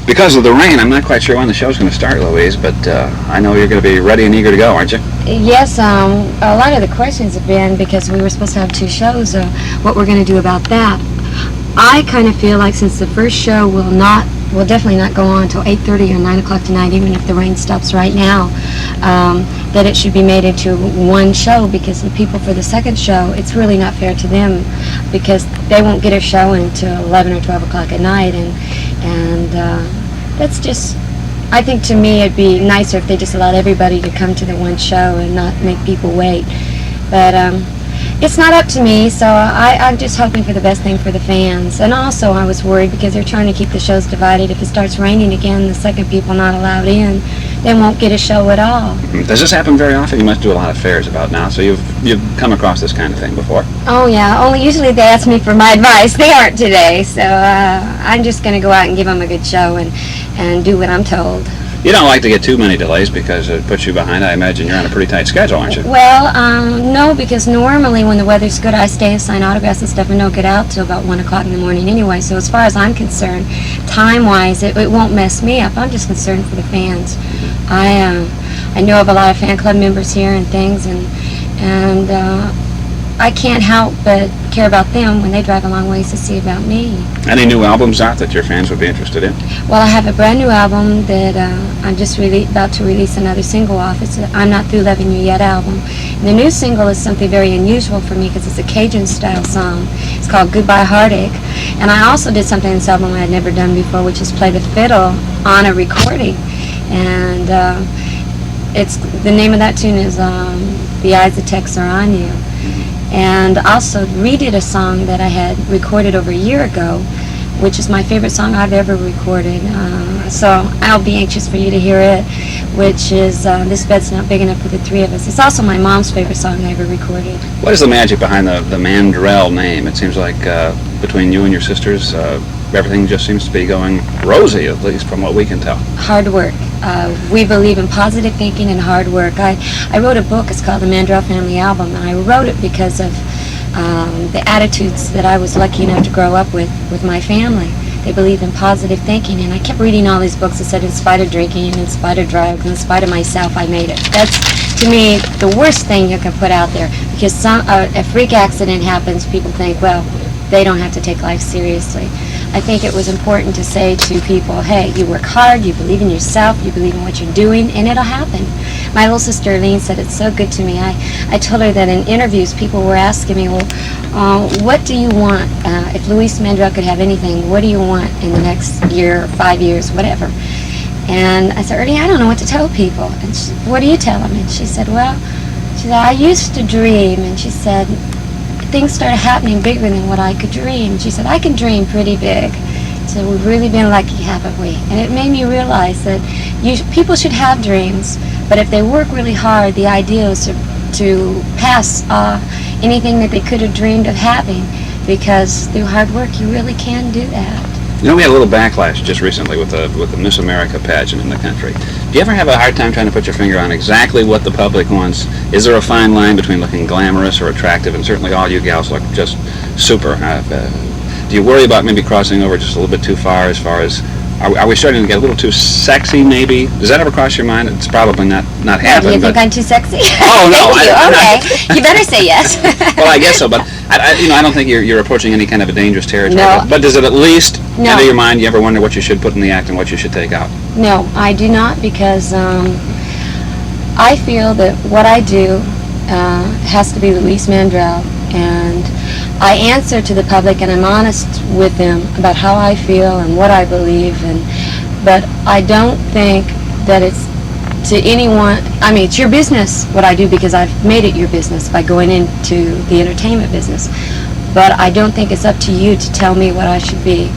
Because of the rain, I'm not quite sure when the show's going to start, Louise, but I know you're going to be ready and eager to go, aren't you? Yes, a lot of the questions have been, because we were supposed to have 2 shows, what we're going to do about that. I kind of feel like since the first show will definitely not go on until 8:30 or 9 o'clock tonight, even if the rain stops right now, that it should be made into one show, because the people for the second show, it's really not fair to them, because they won't get a show until 11 or 12 o'clock at night, and that's just, I think to me it'd be nicer if they just allowed everybody to come to the one show and not make people wait. But it's not up to me, so I'm just hoping for the best thing for the fans. And also I was worried because they're trying to keep the shows divided. If it starts raining again, the second people not allowed in, they won't get a show at all. Does this happen very often? You must do a lot of fairs about now, so you've come across this kind of thing before. Oh yeah, only usually they ask me for my advice. They aren't today, so I'm just going to go out and give them a good show and do what I'm told. You don't like to get too many delays because it puts you behind. I imagine you're on a pretty tight schedule, aren't you? Well, no, because normally when the weather's good, I stay and sign autographs and stuff and don't get out till about 1 o'clock in the morning anyway. So as far as I'm concerned, time-wise, it won't mess me up. I'm just concerned for the fans. I know of a lot of fan club members here and things, and I can't help but care about them when they drive a long ways to see about me. Any new albums out that your fans would be interested in? Well, I have a brand new album that I'm just about to release another single off. It's I'm Not Through Loving You Yet album. And the new single is something very unusual for me because it's a Cajun-style song. It's called Goodbye Heartache. And I also did something in this album I had never done before, which is play the fiddle on a recording. And the name of that tune is The Eyes That Text Are On You. And also redid a song that I had recorded over a year ago, which is my favorite song I've ever recorded. So I'll be anxious for you to hear it, which is This Bed's Not Big Enough for the Three of Us. It's also my mom's favorite song I ever recorded. What is the magic behind the Mandrell name? It seems like between you and your sisters, everything just seems to be going rosy, at least from what we can tell. Hard work. We believe in positive thinking and hard work. I wrote a book, it's called The Mandrell Family Album, and I wrote it because of the attitudes that I was lucky enough to grow up with my family. They believe in positive thinking, and I kept reading all these books that said in spite of drinking, in spite of drugs, in spite of myself, I made it. That's, to me, the worst thing you can put out there, because a freak accident happens, people think, well, they don't have to take life seriously. I think it was important to say to people, hey, you work hard, you believe in yourself, you believe in what you're doing, and it'll happen. My little sister Eileen said it's so good to me. I told her that in interviews people were asking me, well, what do you want? If Louise Mandrell could have anything, what do you want in the next year, 5 years, whatever? And I said, Ernie, I don't know what to tell people. And she said, what do you tell them? And she said, well, I used to dream. And she said, things started happening bigger than what I could dream. She said, I can dream pretty big. So we've really been lucky, haven't we? And it made me realize that people should have dreams, but if they work really hard, the idea is to pass anything that they could have dreamed of having, because through hard work you really can do that. You know, we had a little backlash just recently with the Miss America pageant in the country. Do you ever have a hard time trying to put your finger on exactly what the public wants? Is there a fine line between looking glamorous or attractive? And certainly all you gals look just super. Do you worry about maybe crossing over just a little bit too far as are we starting to get a little too sexy maybe? Does that ever cross your mind? It's probably not happening. Do you think I'm too sexy? Oh, no. Thank you. Okay. You better say yes. Well, I guess so, but I don't think you're approaching any kind of a dangerous territory. No. But does it at least No. enter your mind? You ever wonder what you should put in the act and what you should take out? No, I do not, because I feel that what I do has to be Louise Mandrell, and I answer to the public and I'm honest with them about how I feel and what I believe, but I don't think that it's to anyone. I mean, it's your business what I do, because I've made it your business by going into the entertainment business, but I don't think it's up to you to tell me what I should be.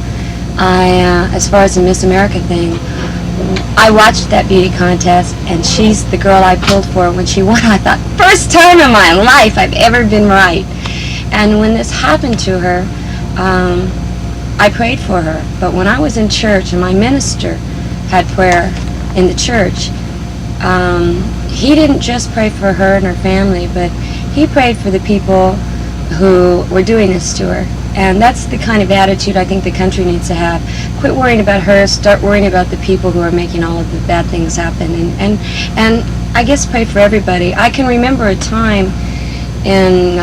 As far as the Miss America thing, I watched that beauty contest, and she's the girl I pulled for when she won. I thought, first time in my life I've ever been right. And when this happened to her, I prayed for her. But when I was in church and my minister had prayer in the church, he didn't just pray for her and her family, but he prayed for the people who were doing this to her. And that's the kind of attitude I think the country needs to have. Quit worrying about her, start worrying about the people who are making all of the bad things happen. And I guess pray for everybody. I can remember a time in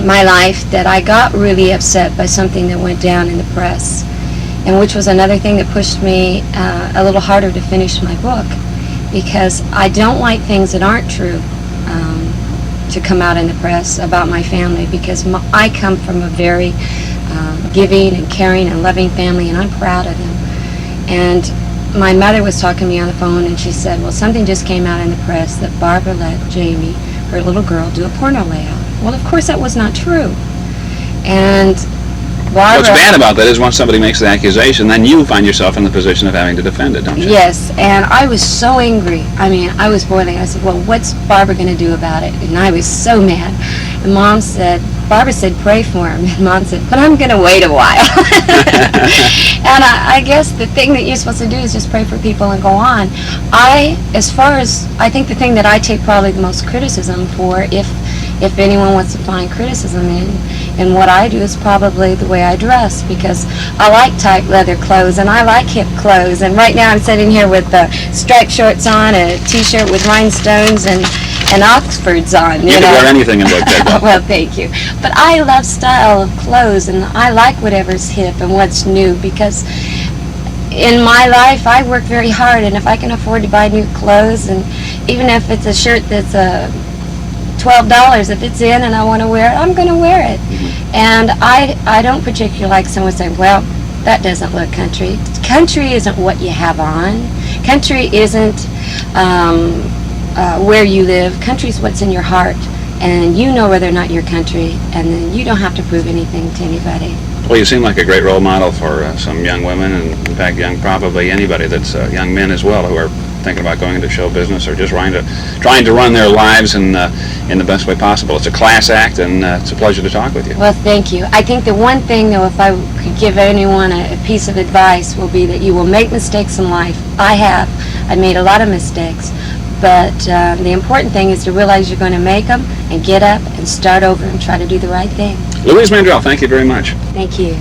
my life that I got really upset by something that went down in the press, and which was another thing that pushed me a little harder to finish my book, because I don't like things that aren't true to come out in the press about my family, because I come from a very giving and caring and loving family, and I'm proud of them. And my mother was talking to me on the phone, and she said, well, something just came out in the press that Barbara let Jamie, her little girl, do a porno layout. Well, of course that was not true. And Barbara... What's bad about that is once somebody makes the accusation, then you find yourself in the position of having to defend it, don't you? Yes, and I was so angry. I mean, I was boiling. I said, well, what's Barbara going to do about it? And I was so mad. And Barbara said, pray for him. And Mom said, but I'm going to wait a while. And I guess the thing that you're supposed to do is just pray for people and go on. I think the thing that I take probably the most criticism for, if anyone wants to find criticism in what I do, is probably the way I dress, because I like tight leather clothes and I like hip clothes, and right now I'm sitting here with striped shorts on, a t-shirt with rhinestones and Oxfords on. You can wear anything and look good. Well, thank you. But I love style of clothes, and I like whatever's hip and what's new, because in my life I work very hard, and if I can afford to buy new clothes, and even if it's a shirt that's $12, if it's in and I want to wear it, I'm going to wear it. And I don't particularly like someone saying, well, that doesn't look country. Country isn't what you have on. Country isn't where you live. Country is what's in your heart, and you know whether or not you're country, and then you don't have to prove anything to anybody. Well, you seem like a great role model for some young women, and in fact, probably anybody that's young men as well, who are thinking about going into show business or just trying to run their lives in the best way possible. It's a class act, and it's a pleasure to talk with you. Well, thank you. I think the one thing, though, if I could give anyone a piece of advice, will be that you will make mistakes in life. I have. I've made a lot of mistakes. But the important thing is to realize you're going to make them and get up and start over and try to do the right thing. Louise Mandrell, thank you very much. Thank you.